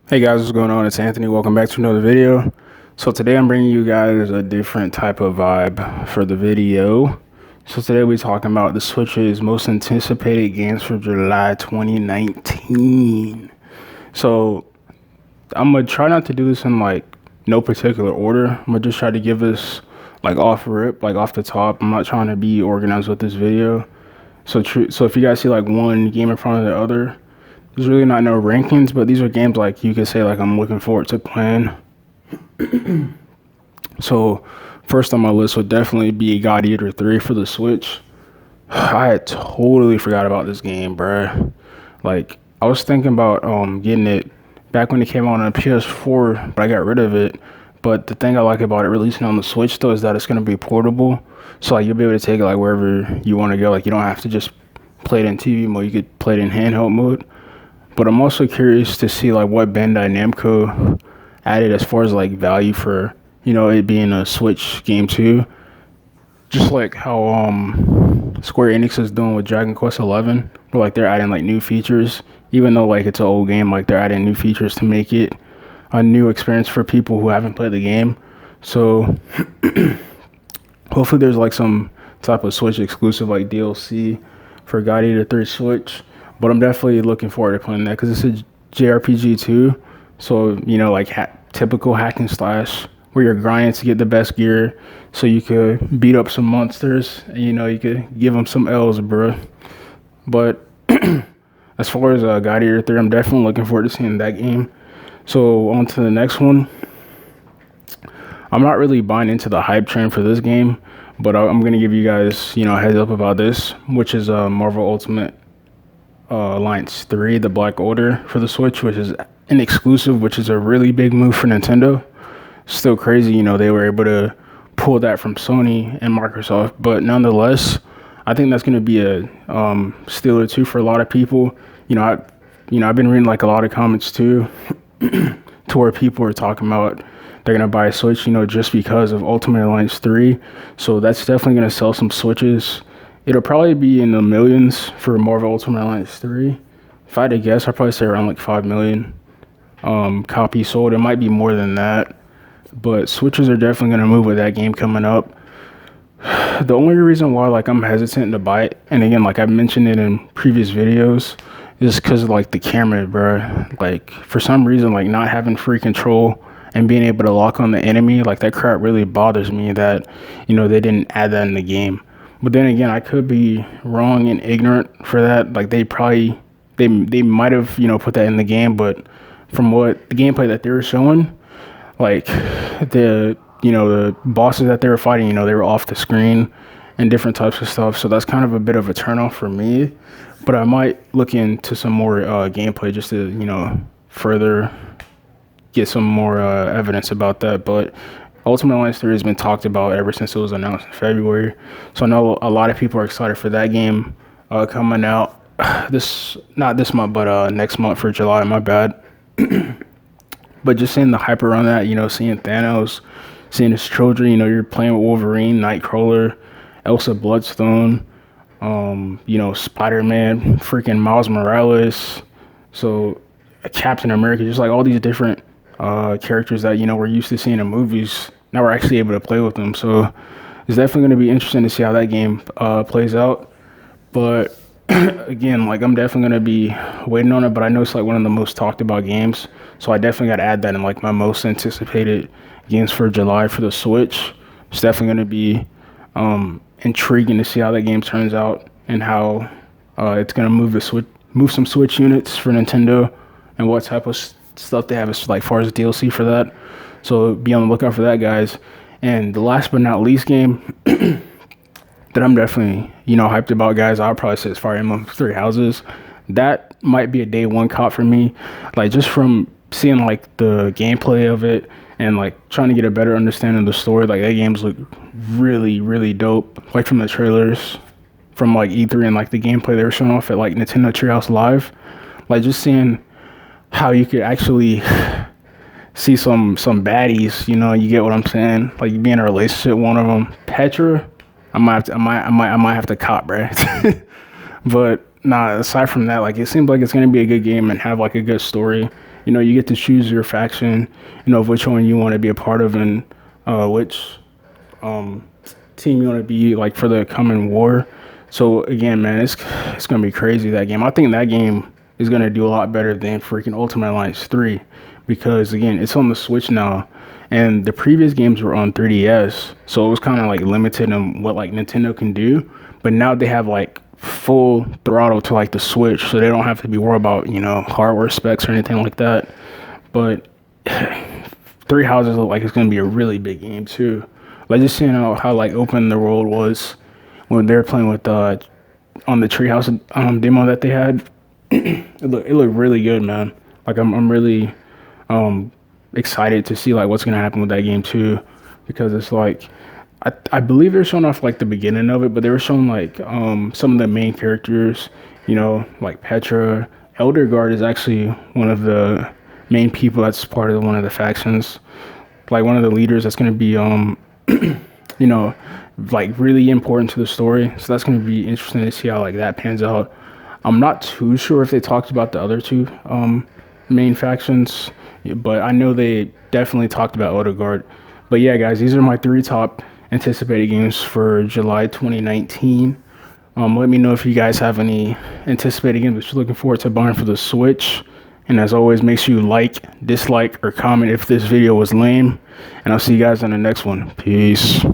Hey guys, what's going on? It's Anthony. Welcome back to another video. So today I'm bringing you guys a different type of vibe for the video. So today we're talking about the Switch's most anticipated games for July 2019. So I'm gonna try not to do this in like no particular order. I'm gonna just try to give this like off rip, like off the top. I'm not trying to be organized with this video. So if you guys see like one game in front of the other, there's really not no rankings, but these are games like you could say like I'm looking forward to playing. So first on my list would definitely be God Eater 3 for the Switch. I had totally forgot about this game, bruh. Like I was thinking about getting it back when it came out on PS4, but I got rid of it. But the thing I like about it releasing on the Switch though is that it's gonna be portable. So like you'll be able to take it like wherever you want to go. Like you don't have to just play it in TV mode. You could play it in handheld mode. But I'm also curious to see like what Bandai Namco added as far as like value for, you know, it being a Switch game too. Just like how Square Enix is doing with Dragon Quest 11, where like they're adding like new features, even though like it's an old game, like they're adding new features to make it a new experience for people who haven't played the game. So hopefully there's like some type of Switch exclusive like DLC for God Eater 3 Switch. But I'm definitely looking forward to playing that because it's a JRPG too. So, you know, like typical hack and slash where you're grinding to get the best gear so you could beat up some monsters. And, you know, you could give them some L's, bro. But as far as God Eater 3, I'm definitely looking forward to seeing that game. So on to the next one. I'm not really buying into the hype train for this game, but I'm going to give you guys, you know, a heads up about this, which is Marvel Ultimate Alliance 3, the Black Order for the Switch, which is an exclusive, which is a really big move for Nintendo. Still crazy, you know, they were able to pull that from Sony and Microsoft, but nonetheless, I think that's going to be a steal too for a lot of people. I've been reading like a lot of comments too, to where people are talking about they're gonna buy a Switch, you know, just because of Ultimate Alliance 3. So that's definitely gonna sell some Switches. It'll probably be in the millions for Marvel Ultimate Alliance 3. If I had to guess, I'd probably say around like 5 million copies sold. It might be more than that. But Switches are definitely going to move with that game coming up. The only reason why like I'm hesitant to buy it, and again, like I've mentioned it in previous videos, is because of like the camera, bro. Like for some reason, like not having free control and being able to lock on the enemy, like that crap really bothers me that, you know, they didn't add that in the game. But then again, I could be wrong and ignorant for that. Like they might have, you know, put that in the game, but from what the gameplay that they were showing, like the bosses that they were fighting, you know, they were off the screen and different types of stuff. So that's kind of a bit of a turnoff for me. But I might look into some more gameplay just to, you know, further get some more evidence about that. But Ultimate Alliance 3 has been talked about ever since it was announced in February. So I know a lot of people are excited for that game coming out not this month, but next month for July, my bad. But just seeing the hype around that, you know, seeing Thanos, seeing his children, you know, you're playing with Wolverine, Nightcrawler, Elsa Bloodstone, you know, Spider-Man, freaking Miles Morales. So Captain America, just like all these different characters that, you know, we're used to seeing in movies. Now we're actually able to play with them. So it's definitely going to be interesting to see how that game plays out. But again, like I'm definitely going to be waiting on it, but I know it's like one of the most talked about games. So I definitely got to add that in like my most anticipated games for July for the Switch. It's definitely going to be intriguing to see how that game turns out and how it's going to move some Switch units for Nintendo and what type of stuff they have as like far as DLC for that. So be on the lookout for that, guys. And the last but not least game that I'm definitely, you know, hyped about, guys, I'll probably say it's Fire Emblem Three Houses. That might be a day one cop for me. Like just from seeing like the gameplay of it and like trying to get a better understanding of the story, like that game's look really, really dope. Like from the trailers, from like E3 and like the gameplay they were showing off at like Nintendo Treehouse Live. Like just seeing how you could actually see some baddies, you know, you get what I'm saying? Like you be in a relationship with one of them. Petra, I might have to cop, bruh. But nah, aside from that, like it seems like it's gonna be a good game and have like a good story You get to choose your faction, of which one you want to be a part of and which um, team you want to be like for the coming war. So again, man, it's gonna be crazy that game. I think that game is gonna do a lot better than freaking Ultimate Alliance 3 because again, it's on the Switch now, and the previous games were on 3DS, so it was kind of like limited on what like Nintendo can do. But now they have like full throttle to like the Switch, so they don't have to be worried about hardware specs or anything like that. But Three Houses look like it's gonna be a really big game too. Like just seeing how like open the world was when they were playing with on the Treehouse demo that they had. It looked really good, man. Like I'm really um excited to see like what's gonna happen with that game too, because it's like I believe they're showing off like the beginning of it, but they were showing like some of the main characters, like Petra. Elder is actually one of the main people that's part of one of the factions, like one of the leaders that's gonna be you know, like really important to the story. So that's going to be interesting to see how like that pans out. I'm not too sure if they talked about the other two main factions, but I know they definitely talked about Odegaard. But yeah, guys, these are my three top anticipated games for July 2019. Let me know if you guys have any anticipated games that you're looking forward to buying for the Switch. And as always, make sure you like, dislike, or comment if this video was lame. And I'll see you guys on the next one. Peace.